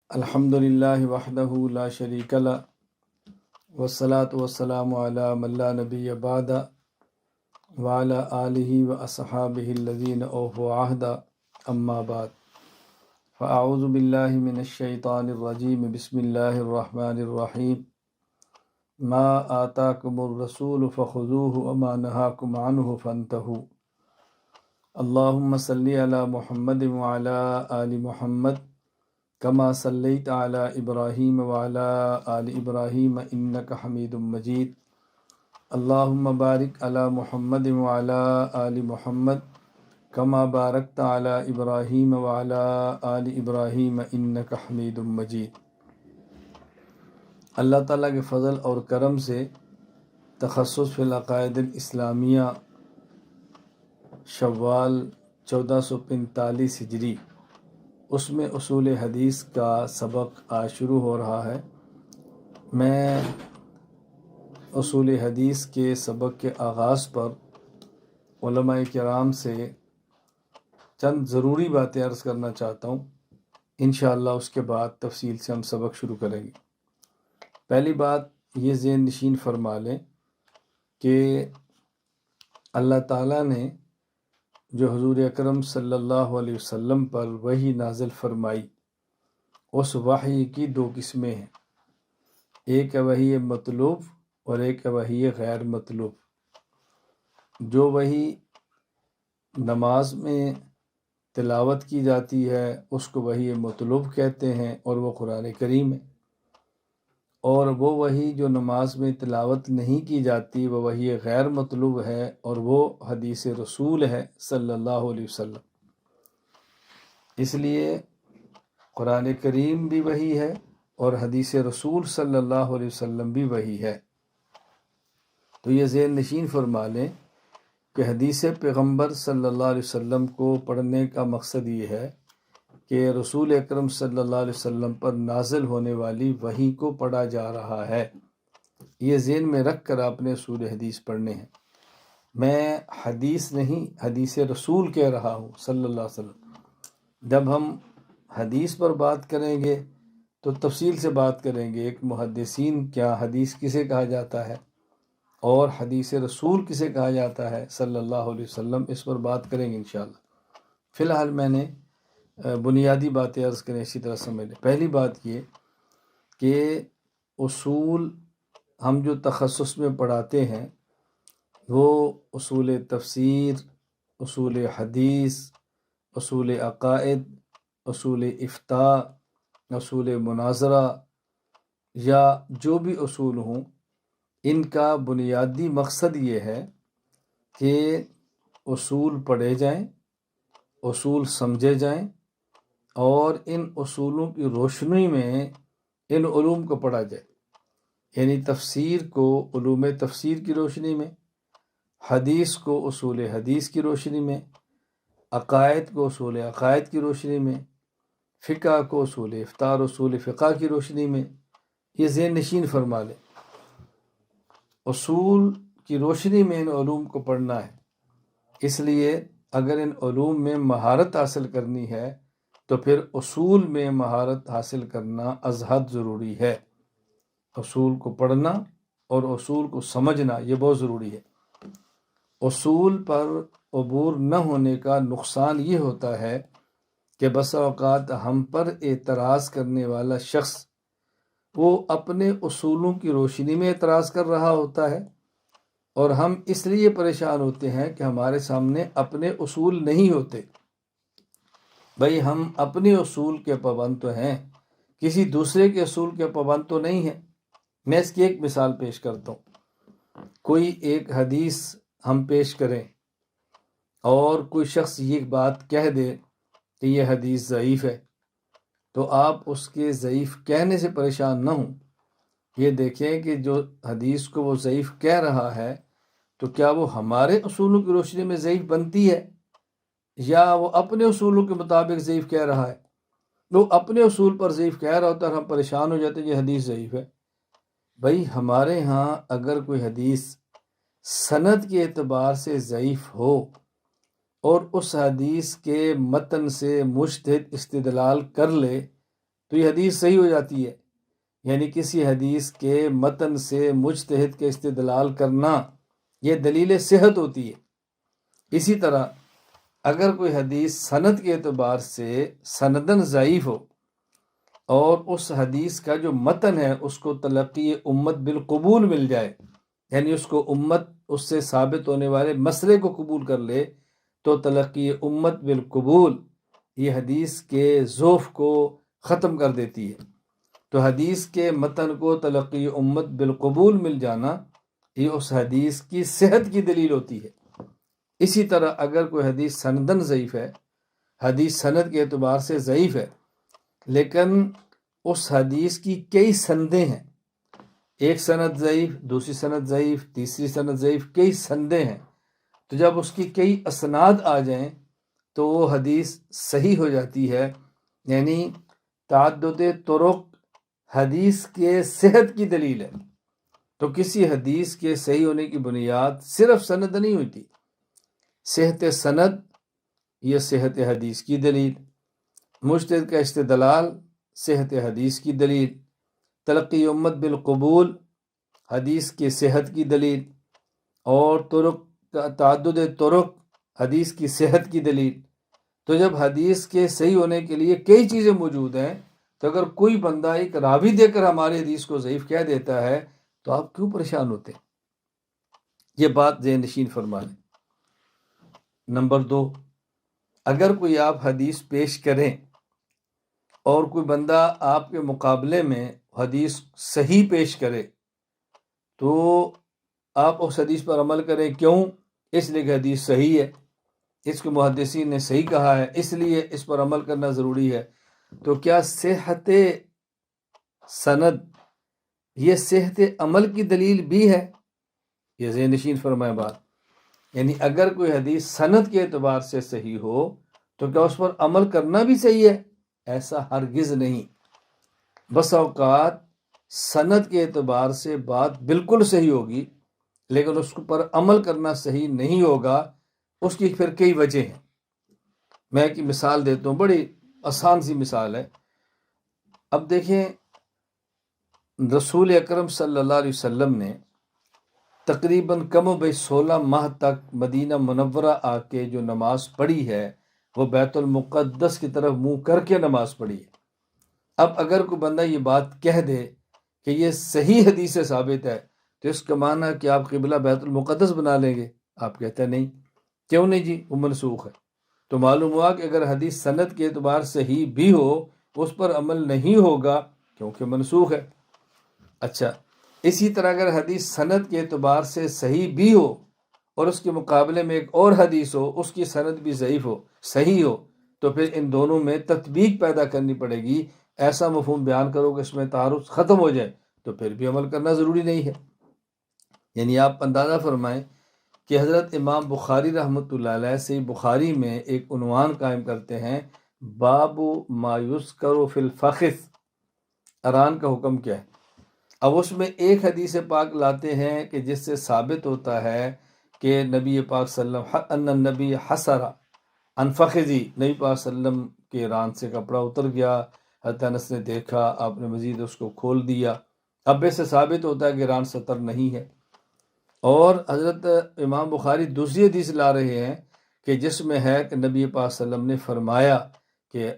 الحمد للہ وحدہ لا شریک لہ والصلاة والسلام علی من لا نبی بعد وعلی آلہ واصحابہ الذین اوفوا عہدا اما بعد فاعوذ باللہ من الشیطان الرجیم بسم اللہ الرحمن الرحیم ما آتاکم الرسول فخذوہ وما نہاکم عنہ فانتہوا اللہم صلی علی محمد وعلی آل محمد کما صلیت علی ابراہیم وعلی آل ابراہیم انک حمید مجید اللہم بارک علی محمد وعلی آل محمد کما بارکت علی ابراہیم وعلی آل ابراہیم انک حمید مجید۔ اللہ تعالیٰ کے فضل اور کرم سے تخصص فی العقائد الاسلامیہ شوال 1445 ہجری، اس میں اصول حدیث کا سبق آج شروع ہو رہا ہے۔ میں اصول حدیث کے سبق کے آغاز پر علماء کرام سے چند ضروری باتیں عرض کرنا چاہتا ہوں، انشاءاللہ اس کے بعد تفصیل سے ہم سبق شروع کریں گے۔ پہلی بات یہ ذہن نشین فرما لیں کہ اللہ تعالیٰ نے جو حضور اکرم صلی اللہ علیہ وسلم پر وحی نازل فرمائی، اس وحی کی دو قسمیں ہیں، ایک ہے وحی مطلوب اور ایک ہے وحی غیر مطلوب۔ جو وحی نماز میں تلاوت کی جاتی ہے اس کو وحی مطلوب کہتے ہیں اور وہ قرآن کریم ہے، اور وہ وحی جو نماز میں تلاوت نہیں کی جاتی وہ وحی غیر مطلوب ہے اور وہ حدیث رسول ہے صلی اللہ علیہ وسلم۔ اس لیے قرآن کریم بھی وحی ہے اور حدیث رسول صلی اللہ علیہ وسلم بھی وحی ہے۔ تو یہ ذہن نشین فرما لیں کہ حدیث پیغمبر صلی اللہ علیہ وسلم کو پڑھنے کا مقصد یہ ہے کہ رسول اکرم صلی اللہ علیہ وسلم پر نازل ہونے والی وحی کو پڑھا جا رہا ہے۔ یہ ذہن میں رکھ کر آپ نے اصول حدیث پڑھنے ہیں۔ میں حدیث نہیں، حدیث رسول کہہ رہا ہوں صلی اللہ علیہ وسلم۔ جب ہم حدیث پر بات کریں گے تو تفصیل سے بات کریں گے، ایک محدثین کیا حدیث کسے کہا جاتا ہے اور حدیث رسول کسے کہا جاتا ہے صلی اللہ علیہ وسلم، اس پر بات کریں گے انشاءاللہ۔ فی الحال میں نے بنیادی باتیں عرض کریں، اسی طرح سمجھ لیں۔ پہلی بات یہ کہ اصول ہم جو تخصص میں پڑھاتے ہیں وہ اصول تفسیر، اصول حدیث، اصول عقائد، اصول افتاء، اصول مناظرہ یا جو بھی اصول ہوں، ان کا بنیادی مقصد یہ ہے کہ اصول پڑھے جائیں، اصول سمجھے جائیں اور ان اصولوں کی روشنی میں ان علوم کو پڑھا جائے، یعنی تفسیر کو علوم تفسیر کی روشنی میں، حدیث کو اصول حدیث کی روشنی میں، عقائد کو اصول عقائد کی روشنی میں، فقہ کو اصول افتاء اور اصول فقہ کی روشنی میں۔ یہ ذہن نشین فرما لیں، اصول کی روشنی میں ان علوم کو پڑھنا ہے۔ اس لیے اگر ان علوم میں مہارت حاصل کرنی ہے تو پھر اصول میں مہارت حاصل کرنا از حد ضروری ہے۔ اصول کو پڑھنا اور اصول کو سمجھنا یہ بہت ضروری ہے۔ اصول پر عبور نہ ہونے کا نقصان یہ ہوتا ہے کہ بسا اوقات ہم پر اعتراض کرنے والا شخص وہ اپنے اصولوں کی روشنی میں اعتراض کر رہا ہوتا ہے، اور ہم اس لیے پریشان ہوتے ہیں کہ ہمارے سامنے اپنے اصول نہیں ہوتے۔ بھئی ہم اپنے اصول کے پابند تو ہیں، کسی دوسرے کے اصول کے پابند تو نہیں ہیں۔ میں اس کی ایک مثال پیش کرتا ہوں۔ کوئی ایک حدیث ہم پیش کریں اور کوئی شخص یہ بات کہہ دے کہ یہ حدیث ضعیف ہے، تو آپ اس کے ضعیف کہنے سے پریشان نہ ہوں۔ یہ دیکھیں کہ جو حدیث کو وہ ضعیف کہہ رہا ہے تو کیا وہ ہمارے اصولوں کی روشنی میں ضعیف بنتی ہے یا وہ اپنے اصولوں کے مطابق ضعیف کہہ رہا ہے؟ وہ اپنے اصول پر ضعیف کہہ رہا ہوتا ہے اور ہم پریشان ہو جاتے ہیں یہ حدیث ضعیف ہے۔ بھئی ہمارے ہاں اگر کوئی حدیث سند کے اعتبار سے ضعیف ہو اور اس حدیث کے متن سے مجتہد استدلال کر لے تو یہ حدیث صحیح ہو جاتی ہے۔ یعنی کسی حدیث کے متن سے مجتہد کے استدلال کرنا یہ دلیل صحت ہوتی ہے۔ اسی طرح اگر کوئی حدیث سند کے اعتبار سے سندن ضعیف ہو اور اس حدیث کا جو متن ہے اس کو تلقی امت بالقبول مل جائے، یعنی اس کو امت اس سے ثابت ہونے والے مسئلے کو قبول کر لے، تو تلقی امت بالقبول یہ حدیث کے ضعف کو ختم کر دیتی ہے۔ تو حدیث کے متن کو تلقی امت بالقبول مل جانا یہ اس حدیث کی صحت کی دلیل ہوتی ہے۔ اسی طرح اگر کوئی حدیث سندن ضعیف ہے، حدیث سند کے اعتبار سے ضعیف ہے، لیکن اس حدیث کی کئی سندیں ہیں، ایک سند ضعیف، دوسری سند ضعیف، تیسری سند ضعیف، کئی سندیں ہیں، تو جب اس کی کئی اسناد آ جائیں تو وہ حدیث صحیح ہو جاتی ہے۔ یعنی تعدد طرق حدیث کے صحت کی دلیل ہے۔ تو کسی حدیث کے صحیح ہونے کی بنیاد صرف سند نہیں ہوتی، صحت سند یہ صحت حدیث کی دلیل، مجتہد کا استدلال صحت حدیث کی دلیل، تلقی امت بالقبول حدیث کی صحت کی دلیل، اور تعدد طرق حدیث کی صحت کی دلیل۔ تو جب حدیث کے صحیح ہونے کے لیے کئی چیزیں موجود ہیں، تو اگر کوئی بندہ ایک راوی دے کر ہماری حدیث کو ضعیف کہہ دیتا ہے تو آپ کیوں پریشان ہوتے ہیں؟ یہ بات ذہن نشین فرما لیں۔ نمبر 2، اگر کوئی آپ حدیث پیش کریں اور کوئی بندہ آپ کے مقابلے میں حدیث صحیح پیش کرے تو آپ اس حدیث پر عمل کریں۔ کیوں؟ اس لیے کہ حدیث صحیح ہے، اس کو محدثین نے صحیح کہا ہے، اس لیے اس پر عمل کرنا ضروری ہے۔ تو کیا صحت سند یہ صحت عمل کی دلیل بھی ہے؟ یہ ذہن نشین فرمائے بات۔ یعنی اگر کوئی حدیث سند کے اعتبار سے صحیح ہو تو کیا اس پر عمل کرنا بھی صحیح ہے؟ ایسا ہرگز نہیں۔ بس اوقات سند کے اعتبار سے بات بالکل صحیح ہوگی لیکن اس پر عمل کرنا صحیح نہیں ہوگا۔ اس کی پھر کئی وجہ ہیں۔ میں ایک مثال دیتا ہوں، بڑی آسان سی مثال ہے۔ اب دیکھیں، رسول اکرم صلی اللہ علیہ وسلم نے تقریباً کم و بیش 16 ماہ تک مدینہ منورہ آ کے جو نماز پڑھی ہے وہ بیت المقدس کی طرف منہ کر کے نماز پڑھی ہے۔ اب اگر کوئی بندہ یہ بات کہہ دے کہ یہ صحیح حدیث سے ثابت ہے تو اس کا معنی ہے کہ آپ قبلہ بیت المقدس بنا لیں گے؟ آپ کہتے ہیں نہیں۔ کیوں نہیں جی؟ وہ منسوخ ہے۔ تو معلوم ہوا کہ اگر حدیث سند کے اعتبار صحیح بھی ہو اس پر عمل نہیں ہوگا کیونکہ منسوخ ہے۔ اچھا، اسی طرح اگر حدیث سند کے اعتبار سے صحیح بھی ہو اور اس کے مقابلے میں ایک اور حدیث ہو اس کی سند بھی ضعیف ہو، صحیح ہو، تو پھر ان دونوں میں تطبیق پیدا کرنی پڑے گی۔ ایسا مفہوم بیان کرو کہ اس میں تعارض ختم ہو جائے تو پھر بھی عمل کرنا ضروری نہیں ہے۔ یعنی آپ اندازہ فرمائیں کہ حضرت امام بخاری رحمۃ اللہ علیہ سے بخاری میں ایک عنوان قائم کرتے ہیں، باب ما یذکر فی الفخذ، اران کا حکم کیا ہے۔ اب اس میں ایک حدیث پاک لاتے ہیں کہ جس سے ثابت ہوتا ہے کہ نبی پاک صلی اللہ علیہ وسلم ان النبی حسر عن فخذی، نبی پاک صلی اللہ علیہ وسلم کے ران سے کپڑا اتر گیا، حضرت انس نے دیکھا، آپ نے مزید اس کو کھول دیا۔ اب اس سے ثابت ہوتا ہے کہ ران ستر نہیں ہے۔ اور حضرت امام بخاری دوسری حدیث لا رہے ہیں کہ جس میں ہے کہ نبی پاک صلی اللہ علیہ وسلم نے فرمایا کہ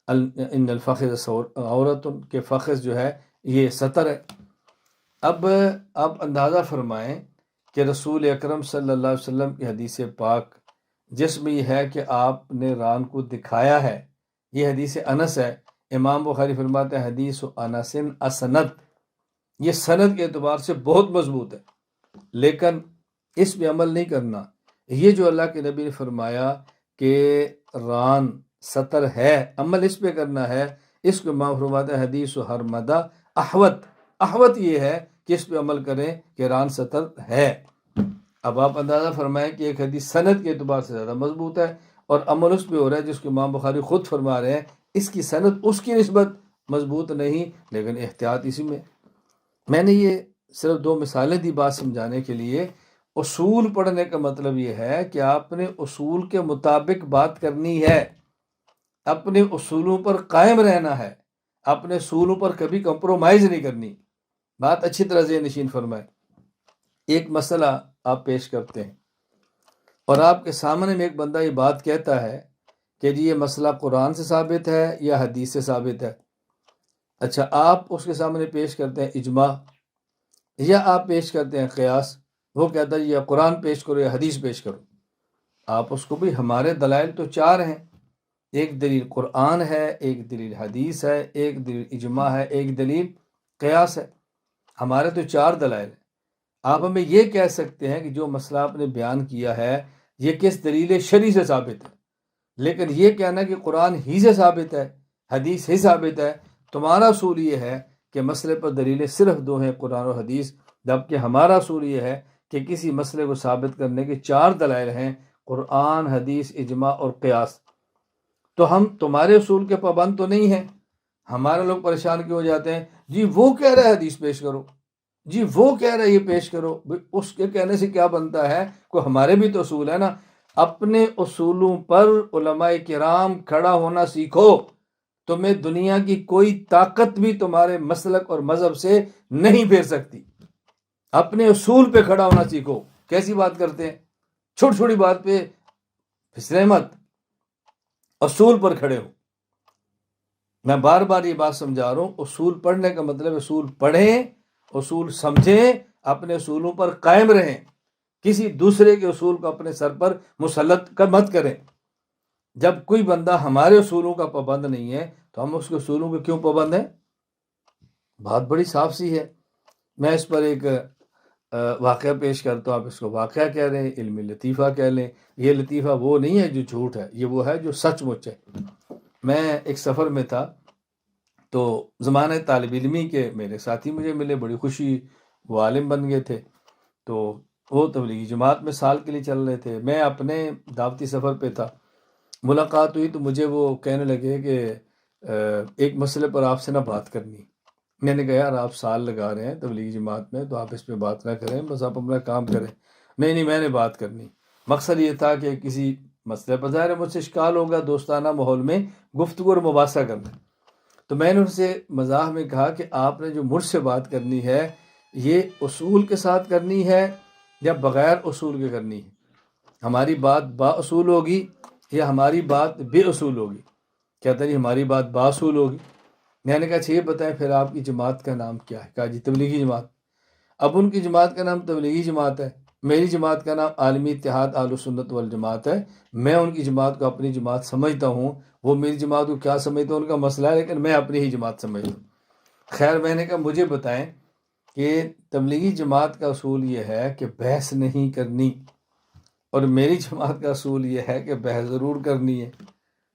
ان الفخذ عورت، کے فخذ جو ہے یہ ستر ہے۔ اب آپ اندازہ فرمائیں کہ رسول اکرم صلی اللہ علیہ وسلم کی حدیث پاک جس میں یہ ہے کہ آپ نے ران کو دکھایا ہے، یہ حدیث انس ہے۔ امام بخاری فرماتے ہیں حدیث انس اسند، یہ سند کے اعتبار سے بہت مضبوط ہے، لیکن اس پہ عمل نہیں کرنا۔ یہ جو اللہ کے نبی نے فرمایا کہ ران ستر ہے، عمل اس پہ کرنا ہے، اس کو امام فرماتے ہیں حدیث حرمدہ احوت یہ ہے کہ اس پہ عمل کریں کہ ران ستر ہے۔ اب آپ اندازہ فرمائیں کہ ایک حدیث سند کے اعتبار سے زیادہ مضبوط ہے اور عمل اس پہ ہو رہا ہے جس کو امام بخاری خود فرما رہے ہیں اس کی سند اس کی نسبت مضبوط نہیں، لیکن احتیاط اسی میں نے یہ صرف 2 مثالیں دی بات سمجھانے کے لیے۔ اصول پڑھنے کا مطلب یہ ہے کہ آپ نے اصول کے مطابق بات کرنی ہے، اپنے اصولوں پر قائم رہنا ہے۔ اپنے اصولوں پر کبھی کمپرومائز نہیں کرنی. بات اچھی طرح ذہن نشین فرمائے. ایک مسئلہ آپ پیش کرتے ہیں اور آپ کے سامنے میں ایک بندہ یہ بات کہتا ہے کہ جی یہ مسئلہ قرآن سے ثابت ہے یا حدیث سے ثابت ہے. اچھا، آپ اس کے سامنے پیش کرتے ہیں اجماع یا آپ پیش کرتے ہیں قیاس. وہ کہتا ہے یا قرآن پیش کرو یا حدیث پیش کرو. آپ اس کو بھی ہمارے دلائل تو 4 ہیں. ایک دلیل قرآن ہے، ایک دلیل حدیث ہے، ایک دلیل اجماع ہے، ایک دلیل قیاس ہے. ہمارے تو 4 دلائل ہیں. آپ ہمیں یہ کہہ سکتے ہیں کہ جو مسئلہ آپ نے بیان کیا ہے یہ کس دلیل شرعی سے ثابت ہے، لیکن یہ کہنا کہ قرآن ہی سے ثابت ہے، حدیث ہی ثابت ہے. تمہارا اصول یہ ہے کہ مسئلے پر دلیلیں صرف 2 ہیں، قرآن اور حدیث، جبکہ ہمارا اصول یہ ہے کہ کسی مسئلے کو ثابت کرنے کے 4 دلائل ہیں، قرآن، حدیث، اجماع اور قیاس. تو ہم تمہارے اصول کے پابند تو نہیں ہیں. ہمارے لوگ پریشان کیوں ہو جاتے ہیں؟ جی وہ کہہ رہا ہے حدیث پیش کرو، جی وہ کہہ رہا ہے یہ پیش کرو. اس کے کہنے سے کیا بنتا ہے؟ کوئی ہمارے بھی تو اصول ہے نا. اپنے اصولوں پر علماء کرام کھڑا ہونا سیکھو. تمہیں دنیا کی کوئی طاقت بھی تمہارے مسلک اور مذہب سے نہیں پھیر سکتی. اپنے اصول پہ کھڑا ہونا سیکھو. کیسی بات کرتے ہیں؟ چھوٹی چھوٹی بات پہ پھسلے مت، اصول پر کھڑے ہو. میں بار بار یہ بات سمجھا رہا ہوں، اصول پڑھنے کا مطلب اصول پڑھیں، اصول سمجھیں، اپنے اصولوں پر قائم رہیں. کسی دوسرے کے اصول کو اپنے سر پر مسلط مت کریں. جب کوئی بندہ ہمارے اصولوں کا پابند نہیں ہے تو ہم اس کے اصولوں کے کیوں پابند ہیں؟ بات بڑی صاف سی ہے. میں اس پر ایک واقعہ پیش کرتا ہوں. آپ اس کو واقعہ کہہ رہے ہیں، علم لطیفہ کہہ لیں. یہ لطیفہ وہ نہیں ہے جو جھوٹ ہے، یہ وہ ہے جو سچ مچ ہے. میں ایک سفر میں تھا تو زمانہ طالب علمی کے میرے ساتھی مجھے ملے، بڑی خوشی، وہ عالم بن گئے تھے. تو وہ تبلیغی جماعت میں سال کے لیے چل رہے تھے. میں اپنے دعوتی سفر پہ تھا. ملاقات ہوئی تو مجھے وہ کہنے لگے کہ ایک مسئلے پر آپ سے نہ بات کرنی. میں نے کہا یار آپ سال لگا رہے ہیں تبلیغی جماعت میں تو آپ اس پہ بات نہ کریں، بس آپ اپنا کام کریں. نہیں میں نے بات کرنی. مقصد یہ تھا کہ کسی مسئلے پر ظاہر مجھ سے اشکال ہوگا، دوستانہ ماحول میں گفتگو اور مباحثہ کرنا. تو میں نے ان سے مزاح میں کہا کہ آپ نے جو مجھ سے بات کرنی ہے یہ اصول کے ساتھ کرنی ہے یا بغیر اصول کے کرنی ہے؟ ہماری بات با اصول ہوگی یا ہماری بات بے اصول ہوگی؟ کہتا جی ہماری بات با اصول ہوگی. میں نے کہا اچھا یہ بتائیں پھر آپ کی جماعت کا نام کیا ہے؟ کہا جی تبلیغی جماعت. اب ان کی جماعت کا نام تبلیغی جماعت ہے، میری جماعت کا نام عالمی اتحاد اہل سنت والجماعت ہے. میں ان کی جماعت کو اپنی جماعت سمجھتا ہوں، وہ میری جماعت کو کیا سمجھتا ہوں ان کا مسئلہ ہے، لیکن میں اپنی ہی جماعت سمجھتا ہوں. خیر میں نے کہا مجھے بتائیں کہ تبلیغی جماعت کا اصول یہ ہے کہ بحث نہیں کرنی اور میری جماعت کا اصول یہ ہے کہ بحث ضرور کرنی ہے.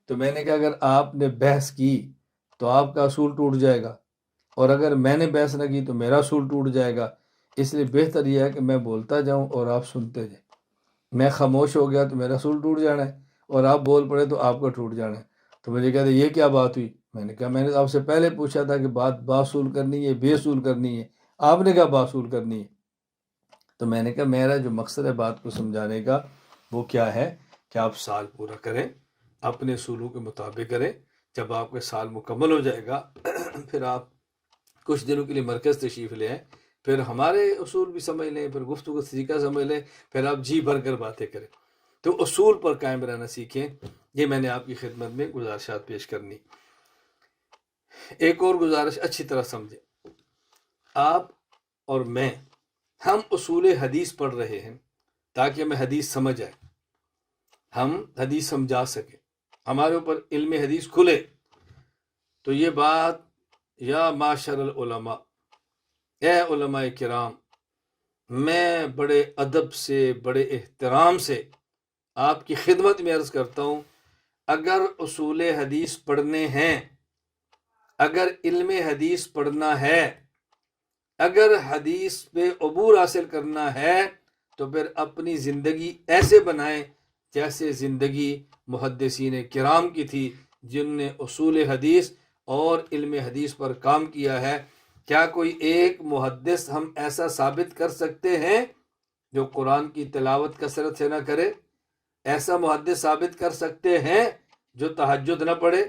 تو میں نے کہا اگر آپ نے بحث کی تو آپ کا اصول ٹوٹ جائے گا، اور اگر میں نے بحث نہ کی تو میرا اصول ٹوٹ جائے گا. اس لیے بہتر یہ ہے کہ میں بولتا جاؤں اور آپ سنتے جائیں. میں خاموش ہو گیا تو میرا اصول ٹوٹ جانا ہے، اور آپ بول پڑے تو آپ کا ٹوٹ جانا ہے. تو مجھے کہتے یہ کیا بات ہوئی؟ میں نے کہا میں نے آپ سے پہلے پوچھا تھا کہ بات باصول کرنی ہے بے اصول کرنی ہے، آپ نے کہا باصول کرنی ہے. تو میں نے کہا میرا جو مقصد ہے بات کو سمجھانے کا وہ کیا ہے کہ آپ سال پورا کریں، اپنے اصولوں کے مطابق کریں. جب آپ کا سال مکمل ہو جائے گا پھر آپ کچھ دنوں کے لیے مرکز تشریف لے آئیں، پھر ہمارے اصول بھی سمجھ لیں، پھر گفتگو کا طریقہ سمجھ لیں، پھر آپ جی بھر کر باتیں کریں. تو اصول پر قائم رہنا سیکھیں. یہ میں نے آپ کی خدمت میں گزارشات پیش کرنی. ایک اور گزارش اچھی طرح سمجھیں. آپ اور میں ہم اصول حدیث پڑھ رہے ہیں تاکہ ہمیں حدیث سمجھ آئے، ہم حدیث سمجھا سکیں، ہمارے اوپر علم حدیث کھلے. تو یہ بات یا معاشر العلماء، اے علماء کرام، میں بڑے ادب سے بڑے احترام سے آپ کی خدمت میں عرض کرتا ہوں، اگر اصول حدیث پڑھنے ہیں، اگر علم حدیث پڑھنا ہے، اگر حدیث پہ عبور حاصل کرنا ہے تو پھر اپنی زندگی ایسے بنائیں جیسے زندگی محدثین کرام کی تھی جن نے اصول حدیث اور علم حدیث پر کام کیا ہے. کیا کوئی ایک محدث ہم ایسا ثابت کر سکتے ہیں جو قرآن کی تلاوت کثرت سے نہ کرے؟ ایسا محدث ثابت کر سکتے ہیں جو تہجد نہ پڑھے؟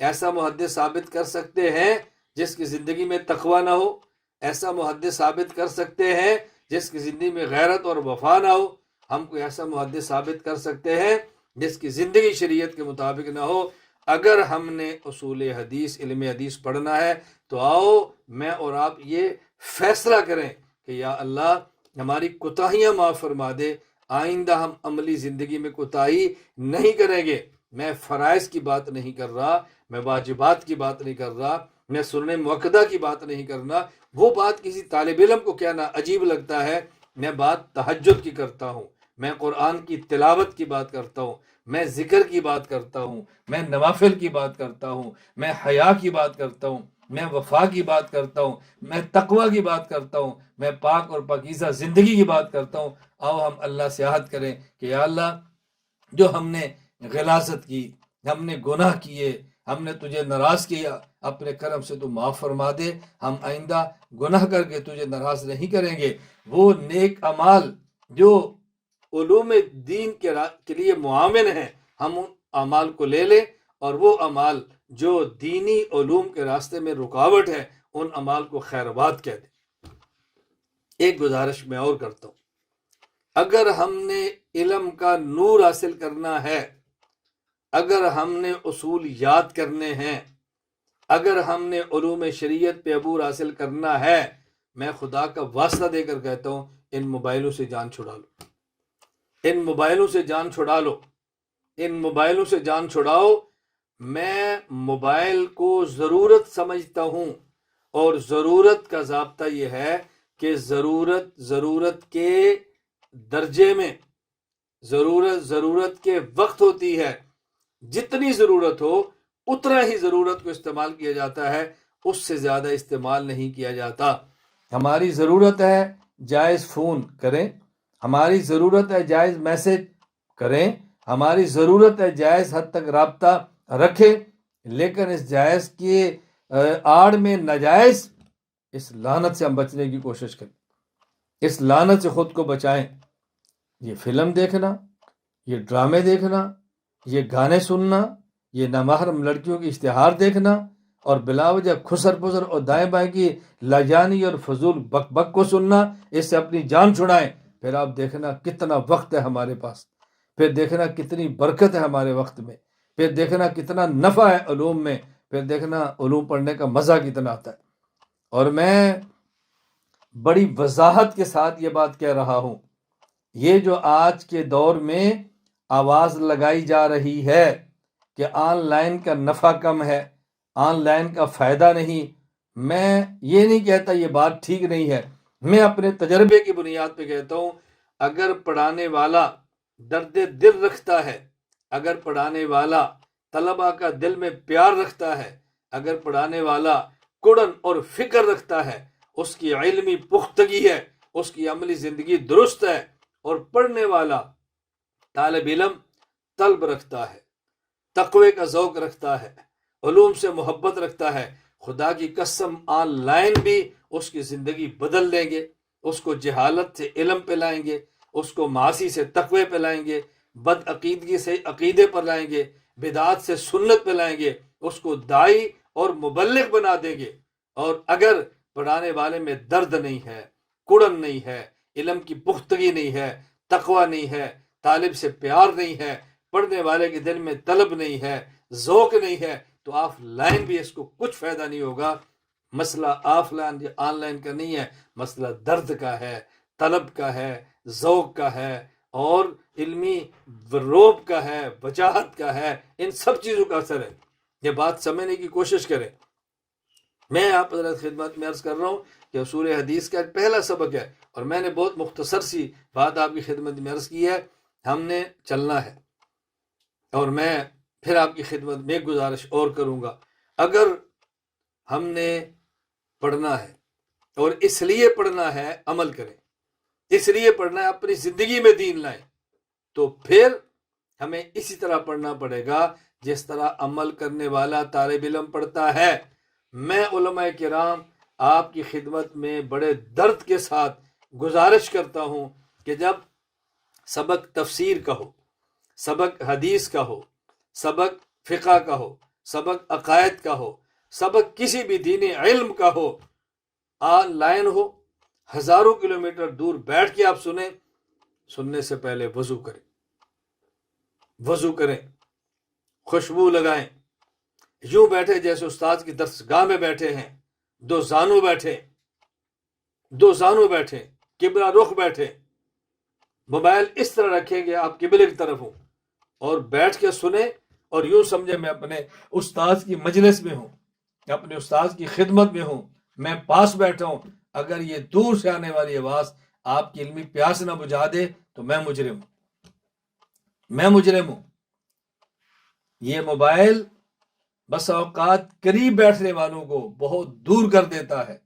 ایسا محدث ثابت کر سکتے ہیں جس کی زندگی میں تقوی نہ ہو؟ ایسا محدث ثابت کر سکتے ہیں جس کی زندگی میں غیرت اور وفا نہ ہو؟ ہم کوئی ایسا محدث ثابت کر سکتے ہیں جس کی زندگی شریعت کے مطابق نہ ہو؟ اگر ہم نے اصول حدیث، علم حدیث پڑھنا ہے تو آؤ میں اور آپ یہ فیصلہ کریں کہ یا اللہ ہماری کوتاہیاں معاف فرما دے، آئندہ ہم عملی زندگی میں کوتاہی نہیں کریں گے۔ میں فرائض کی بات نہیں کر رہا، میں واجبات کی بات نہیں کر رہا، میں سنن مؤکدہ کی بات نہیں کرنا۔ وہ بات کسی طالب علم کو کیا نا عجیب لگتا ہے، میں بات تہجد کی کرتا ہوں، میں قرآن کی تلاوت کی بات کرتا ہوں، میں ذکر کی بات کرتا ہوں، میں نوافل کی بات کرتا ہوں، میں حیا کی بات کرتا ہوں، میں وفا کی بات کرتا ہوں، میں تقوی کی بات کرتا ہوں، میں پاک اور پاکیزہ زندگی کی بات کرتا ہوں۔ آؤ ہم اللہ سے عہد کریں کہ یا اللہ جو ہم نے غلاظت کی، ہم نے گناہ کیے، ہم نے تجھے ناراض کیا، اپنے کرم سے تو معاف فرما دے۔ ہم آئندہ گناہ کر کے تجھے ناراض نہیں کریں گے۔ وہ نیک اعمال جو علوم دین کے لیے معاون ہیں، ہم ان اعمال کو لے لیں، اور وہ اعمال جو دینی علوم کے راستے میں رکاوٹ ہے ان اعمال کو خیرباد کہہ دیں۔ ایک گزارش میں اور کرتا ہوں، اگر ہم نے علم کا نور حاصل کرنا ہے، اگر ہم نے اصول یاد کرنے ہیں، اگر ہم نے علوم شریعت پہ عبور حاصل کرنا ہے، میں خدا کا واسطہ دے کر کہتا ہوں ان موبائلوں سے جان چھڑا لو، ان موبائلوں سے جان چھڑا لو، ان موبائلوں سے جان چھڑاؤ۔ میں موبائل کو ضرورت سمجھتا ہوں، اور ضرورت کا ضابطہ یہ ہے کہ ضرورت کے درجے میں ضرورت کے وقت ہوتی ہے۔ جتنی ضرورت ہو اتنا ہی ضرورت کو استعمال کیا جاتا ہے، اس سے زیادہ استعمال نہیں کیا جاتا۔ ہماری ضرورت ہے جائز فون کریں، ہماری ضرورت ہے جائز میسج کریں، ہماری ضرورت ہے جائز حد تک رابطہ رکھیں، لیکن اس جائز کی آڑ میں ناجائز اس لعنت سے ہم بچنے کی کوشش کریں، اس لعنت سے خود کو بچائیں۔ یہ فلم دیکھنا، یہ ڈرامے دیکھنا، یہ گانے سننا، یہ نامحرم لڑکیوں کی اشتہار دیکھنا، اور بلا وجہ خسر پسر اور دائیں بائیں کی لاجانی اور فضول بک بک کو سننا، اس سے اپنی جان چھڑائیں۔ پھر آپ دیکھنا کتنا وقت ہے ہمارے پاس، پھر دیکھنا کتنی برکت ہے ہمارے وقت میں، پھر دیکھنا کتنا نفع ہے علوم میں، پھر دیکھنا علوم پڑھنے کا مزہ کتنا آتا ہے۔ اور میں بڑی وضاحت کے ساتھ یہ بات کہہ رہا ہوں، یہ جو آج کے دور میں آواز لگائی جا رہی ہے کہ آن لائن کا نفع کم ہے، آن لائن کا فائدہ نہیں، میں یہ نہیں کہتا یہ بات ٹھیک نہیں ہے، میں اپنے تجربے کی بنیاد پہ کہتا ہوں اگر پڑھانے والا درد دل رکھتا ہے، اگر پڑھانے والا طلبہ کا دل میں پیار رکھتا ہے، اگر پڑھانے والا کڑن اور فکر رکھتا ہے، اس کی علمی پختگی ہے، اس کی عملی زندگی درست ہے، اور پڑھنے والا طالب علم طلب رکھتا ہے، تقوی کا ذوق رکھتا ہے، علوم سے محبت رکھتا ہے، خدا کی قسم آن لائن بھی اس کی زندگی بدل دیں گے، اس کو جہالت سے علم پہ لائیں گے، اس کو معاصی سے تقوی پہ لائیں گے، بد عقیدگی سے عقیدے پر لائیں گے، بدعات سے سنت پہ لائیں گے، اس کو داعی اور مبلغ بنا دیں گے۔ اور اگر پڑھانے والے میں درد نہیں ہے، کڑن نہیں ہے، علم کی پختگی نہیں ہے، تقوی نہیں ہے، طالب سے پیار نہیں ہے، پڑھنے والے کے دل میں طلب نہیں ہے، ذوق نہیں ہے، تو آف لائن بھی اس کو کچھ فائدہ نہیں ہوگا۔ مسئلہ آف لائن یا آن لائن کا نہیں ہے، مسئلہ درد کا ہے، طلب کا ہے، ذوق کا ہے، اور علمی روب کا ہے، وجاہت کا ہے، ان سب چیزوں کا اثر ہے۔ یہ بات سمجھنے کی کوشش کریں۔ میں آپ حضرت خدمت میں عرض کر رہا ہوں کہ اصول حدیث کا ایک پہلا سبق ہے، اور میں نے بہت مختصر سی بات آپ کی خدمت میں عرض کی ہے، ہم نے چلنا ہے۔ اور میں پھر آپ کی خدمت میں ایک گزارش اور کروں گا، اگر ہم نے پڑھنا ہے اور اس لیے پڑھنا ہے عمل کریں، اس لیے پڑھنا ہے اپنی زندگی میں دین لائیں، تو پھر ہمیں اسی طرح پڑھنا پڑے گا جس طرح عمل کرنے والا طالب علم پڑھتا ہے۔ میں علماء کرام آپ کی خدمت میں بڑے درد کے ساتھ گزارش کرتا ہوں کہ جب سبق تفسیر کا ہو، سبق حدیث کا ہو، سبق فقہ کا ہو، سبق عقائد کا ہو، سبق کسی بھی دینی علم کا ہو، آن لائن ہو، ہزاروں کلومیٹر دور بیٹھ کے آپ سنیں، سننے سے پہلے وضو کریں، وضو کریں، خوشبو لگائیں، یوں بیٹھے جیسے استاد کی درسگاہ میں بیٹھے ہیں، دو زانو بیٹھے، قبلہ رخ بیٹھے، موبائل اس طرح رکھیں کہ آپ قبلے کی طرف ہوں، اور بیٹھ کے سنیں، اور یوں سمجھے میں اپنے استاد کی مجلس میں ہوں، اپنے استاد کی خدمت میں ہوں، میں پاس بیٹھا ہوں۔ اگر یہ دور سے آنے والی آواز آپ کی علمی پیاس نہ بجھا دے تو میں مجرم ہوں۔ یہ موبائل بس اوقات قریب بیٹھنے والوں کو بہت دور کر دیتا ہے،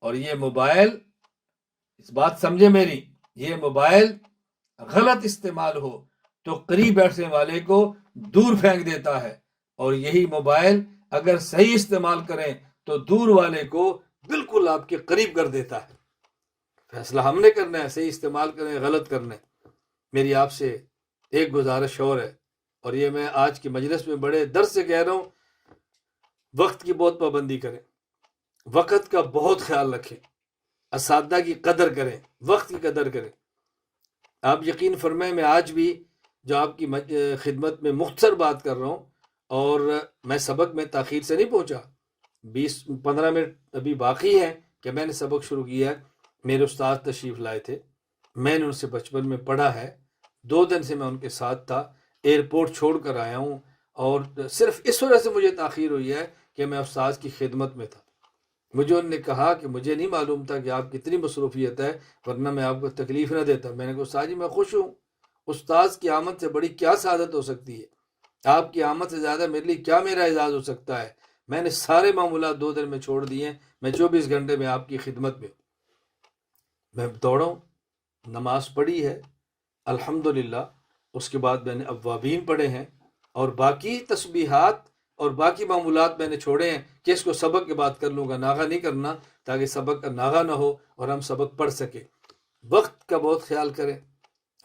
اور یہ موبائل، اس بات سمجھے میری، یہ موبائل غلط استعمال ہو تو قریب بیٹھنے والے کو دور پھینک دیتا ہے، اور یہی موبائل اگر صحیح استعمال کریں تو دور والے کو بالکل آپ کے قریب کر دیتا ہے۔ فیصلہ ہم نے کرنا ہے، صحیح استعمال کریں، غلط کرنا ہے۔ میری آپ سے ایک گزارش اور ہے، اور یہ میں آج کی مجلس میں بڑے درد سے کہہ رہا ہوں، وقت کی بہت پابندی کریں، وقت کا بہت خیال رکھیں، اساتذہ کی قدر کریں، وقت کی قدر کریں۔ آپ یقین فرمائیں، میں آج بھی جو آپ کی خدمت میں مختصر بات کر رہا ہوں، اور میں سبق میں تاخیر سے نہیں پہنچا، 15 منٹ ابھی باقی ہیں کہ میں نے سبق شروع کیا ہے۔ میرے استاد تشریف لائے تھے، میں نے ان سے بچپن میں پڑھا ہے، 2 دن سے میں ان کے ساتھ تھا، ایئرپورٹ چھوڑ کر آیا ہوں، اور صرف اس وجہ سے مجھے تاخیر ہوئی ہے کہ میں استاد کی خدمت میں تھا۔ مجھے انہوں نے کہا کہ مجھے نہیں معلوم تھا کہ آپ کتنی مصروفیت ہے، ورنہ میں آپ کو تکلیف نہ دیتا۔ میں نے کہا استاد جی میں خوش ہوں، استاد کی آمد سے بڑی کیا سعادت ہو سکتی ہے، آپ کی آمد سے زیادہ میرے لیے کیا میرا اعزاز ہو سکتا ہے۔ میں نے سارے معمولات 2 دن میں چھوڑ دیے، میں 24 گھنٹے میں آپ کی خدمت میں دوڑا ہوں۔ نماز پڑھی ہے الحمدللہ، اس کے بعد میں نے اوابین پڑھے ہیں، اور باقی تسبیحات اور باقی معمولات میں نے چھوڑے ہیں کہ اس کو سبق کے بعد کر لوں گا، ناغہ نہیں کرنا، تاکہ سبق کا ناغہ نہ ہو اور ہم سبق پڑھ سکیں۔ وقت کا بہت خیال کریں،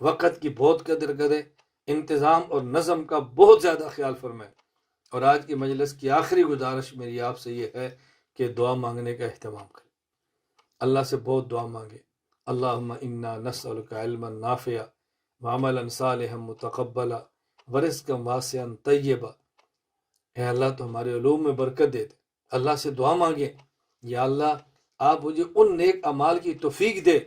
وقت کی بہت قدر کریں، انتظام اور نظم کا بہت زیادہ خیال فرمائیں۔ اور آج کی مجلس کی آخری گزارش میری آپ سے یہ ہے کہ دعا مانگنے کا اہتمام کریں، اللہ سے بہت دعا مانگیں۔ اللہم انا نسألک علما نافعا وعملا صالحا متقبلا ورزقا واسعا طیبا۔ اے اللہ تو ہمارے علوم میں برکت دے دے، اللہ سے دعا مانگیں، یا اللہ آپ مجھے ان نیک اعمال کی توفیق دے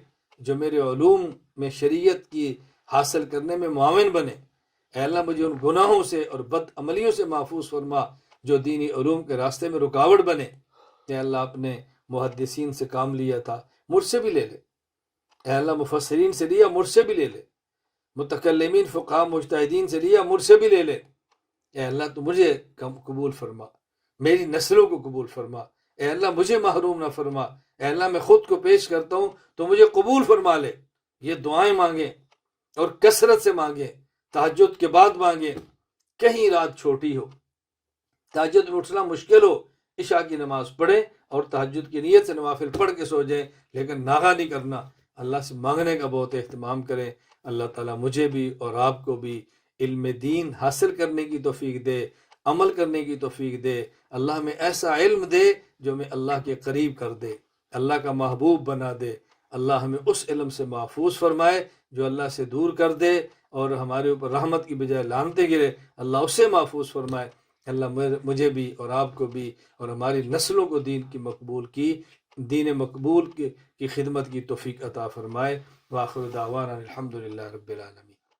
جو میرے علوم میں شریعت کی حاصل کرنے میں معاون بنے۔ اے اللہ مجھے ان گناہوں سے اور بد عملیوں سے محفوظ فرما جو دینی علوم کے راستے میں رکاوٹ بنے۔ اے اللہ اپنے محدثین سے کام لیا تھا، مجھ سے بھی لے لے۔ اے اللہ مفسرین سے لیا، مجھ سے بھی لے لے۔ متکلمین فقہاء مجتہدین سے لیا، مجھ سے بھی لے لے۔ اے اللہ تو مجھے قبول فرما، میری نسلوں کو قبول فرما۔ اے اللہ مجھے محروم نہ فرما۔ اے اللہ میں خود کو پیش کرتا ہوں تو مجھے قبول فرما لے۔ یہ دعائیں مانگیں اور کثرت سے مانگیں، تہجد کے بعد مانگیں، کہیں رات چھوٹی ہو، تہجد میں اٹھنا مشکل ہو، عشاء کی نماز پڑھیں اور تہجد کی نیت سے نوافل پڑھ کے سو جائیں، لیکن ناغہ نہیں کرنا۔ اللہ سے مانگنے کا بہت اہتمام کریں۔ اللہ تعالیٰ مجھے بھی اور آپ کو بھی علم دین حاصل کرنے کی توفیق دے، عمل کرنے کی توفیق دے۔ اللہ ہمیں ایسا علم دے جو ہمیں اللہ کے قریب کر دے، اللہ کا محبوب بنا دے۔ اللہ ہمیں اس علم سے محفوظ فرمائے جو اللہ سے دور کر دے اور ہمارے اوپر رحمت کی بجائے لعنتیں گرے، اللہ اسے محفوظ فرمائے۔ اللہ مجھے بھی اور آپ کو بھی اور ہماری نسلوں کو دین مقبول کی خدمت کی توفیق عطا فرمائے۔ وآخر دعوانا الحمدللہ رب العالمین۔